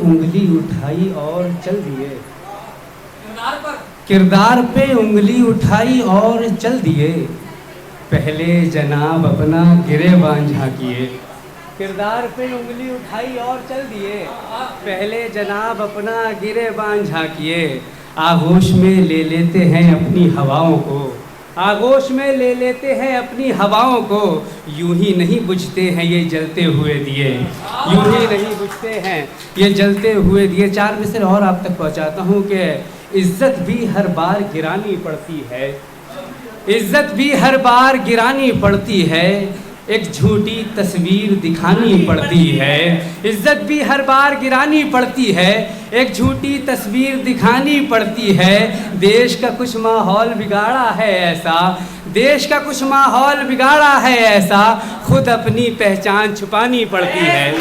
उंगली उठाई और चल दिए, किरदार पे उंगली उठाई और चल दिए, पहले जनाब अपना गिरेबान झांकिए। किरदार पे उंगली उठाई और चल दिए, पहले जनाब अपना गिरेबान झांकिए। आगोश में ले लेते हैं अपनी हवाओं को, आगोश में ले लेते हैं अपनी हवाओं को, यूं ही नहीं बुझते हैं ये जलते हुए दिए, यूं ही नहीं बुझते हैं ये जलते हुए दिए। 4 मिसरे और आप तक पहुंचाता हूं कि इज्जत भी हर बार गिरानी पड़ती है, इज्जत भी हर बार गिरानी पड़ती है, एक झूठी तस्वीर दिखानी पड़ती है। इज्जत भी हर बार गिरानी पड़ती है, एक झूठी तस्वीर दिखानी पड़ती है। देश का कुछ माहौल बिगाड़ा है ऐसा, देश का कुछ माहौल बिगाड़ा है ऐसा, खुद अपनी पहचान छुपानी पड़ती है,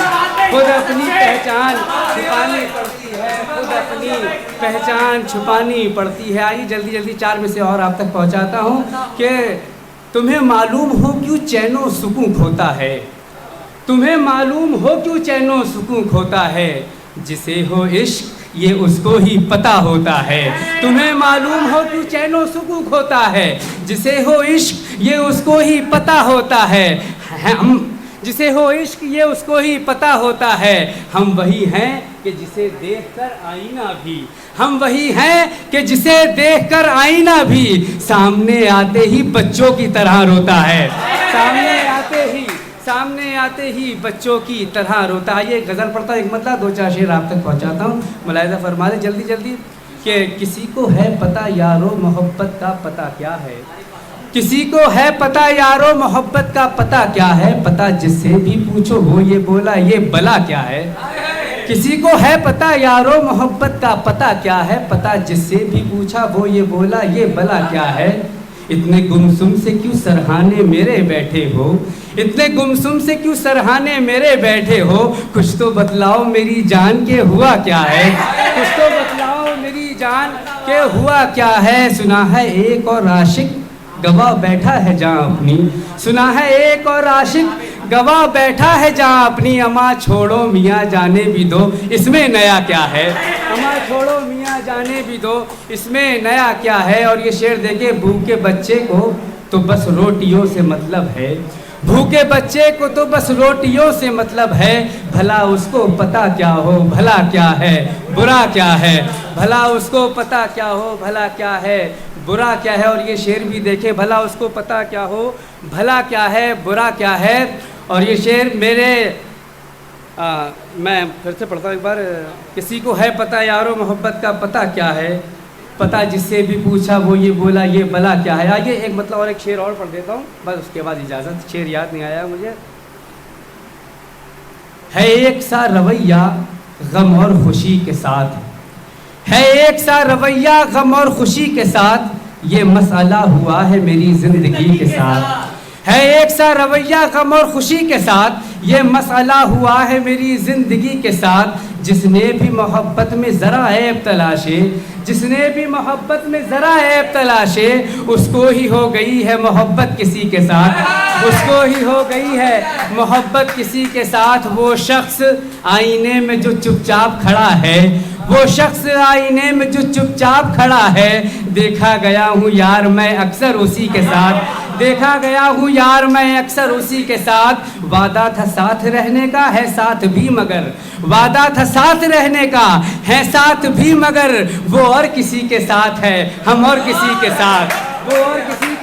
खुद अपनी पहचान छुपानी पड़ती है, खुद अपनी पहचान छुपानी पड़ती है। आइए जल्दी जल्दी 4 में से और आप तक पहुंचाता हूं कि तुम्हें मालूम हो क्यों चैनो सुकून खोता है, तुम्हें मालूम हो क्यों चैनो सुकून खोता है, जिसे हो इश्क ये उसको ही पता होता है। तुम्हें मालूम हो क्यों चैनो सुकून खोता है, जिसे हो इश्क ये उसको ही पता होता है। हम जिसे हो इश्क ये उसको ही पता होता है। हम वही हैं कि जिसे देखकर आईना भी, हम वही हैं कि जिसे देखकर आईना भी सामने आते ही बच्चों की तरह रोता है, सामने आते ही बच्चों की तरह रोता है। ये गज़ल पढ़ता हूँ, एक मतलब 2-4 शेर आप तक पहुँचाता हूँ, मुलाहिज़ा फरमा ले जल्दी जल्दी कि किसी को है पता यारो मोहब्बत का पता क्या है, किसी को है पता यारो मोहब्बत का पता क्या है, पता जिससे भी पूछो वो ये बोला ये बला क्या है। किसी को है पता यारो मोहब्बत का पता क्या है, पता जिससे भी पूछा वो ये बोला ये बला क्या है। इतने गुमसुम से क्यों सरहाने मेरे बैठे हो, इतने गुमसुम से क्यों सरहाने मेरे बैठे हो, कुछ तो बतलाओ मेरी जान के हुआ क्या है, कुछ तो बतलाओ मेरी जान के हुआ क्या है। सुना है एक और आशिक गवाह बैठा है जहाँ अपनी, सुना है एक और आशिक गवाह बैठा है जहाँ अपनी, अम्मा छोड़ो मियाँ जाने भी दो इसमें नया क्या है, अम्मा छोड़ो मियाँ जाने भी दो इसमें नया क्या है। और ये शेर देखे भूखे बच्चे को तो बस रोटियों से मतलब है, भूखे बच्चे को तो बस रोटियों से मतलब है, भला उसको पता क्या हो भला क्या है बुरा क्या है, भला उसको पता क्या हो भला क्या है बुरा क्या है। और ये शेर भी देखे भला उसको पता क्या हो भला क्या है बुरा क्या है। और ये शेर मेरे मैं फिर से पढ़ता हूँ एक बार। किसी को है पता यारो मोहब्बत का पता क्या है, पता जिससे भी पूछा वो ये बोला ये भला क्या है। आगे एक मतलब और एक शेर और पढ़ देता हूँ बस उसके बाद इजाज़त, शेर याद नहीं आया मुझे। है एक सा रवैया गम और खुशी के साथ, है एक सा रवैया गम और खुशी के साथ, ये मसला हुआ है मेरी जिंदगी के साथ, है एक सा रवैया गम और खुशी के साथ, ये मसला हुआ है मेरी ज़िंदगी के साथ। जिसने भी मोहब्बत में ज़रा ऐब तलाशे, जिसने भी मोहब्बत में ज़रा ऐब तलाशे, उसको ही हो गई है मोहब्बत किसी के साथ, उसको ही हो गई है मोहब्बत किसी के साथ। वो शख्स आईने में जो चुपचाप खड़ा है, वो शख्स आईने में जो चुपचाप खड़ा है, देखा गया हूँ यार मैं अक्सर उसी के साथ, देखा गया हूँ यार मैं अक्सर उसी के साथ। वादा था साथ रहने का है साथ भी मगर, वादा था साथ रहने का है साथ भी मगर, वो और किसी के साथ है हम और किसी के साथ, वो और किसी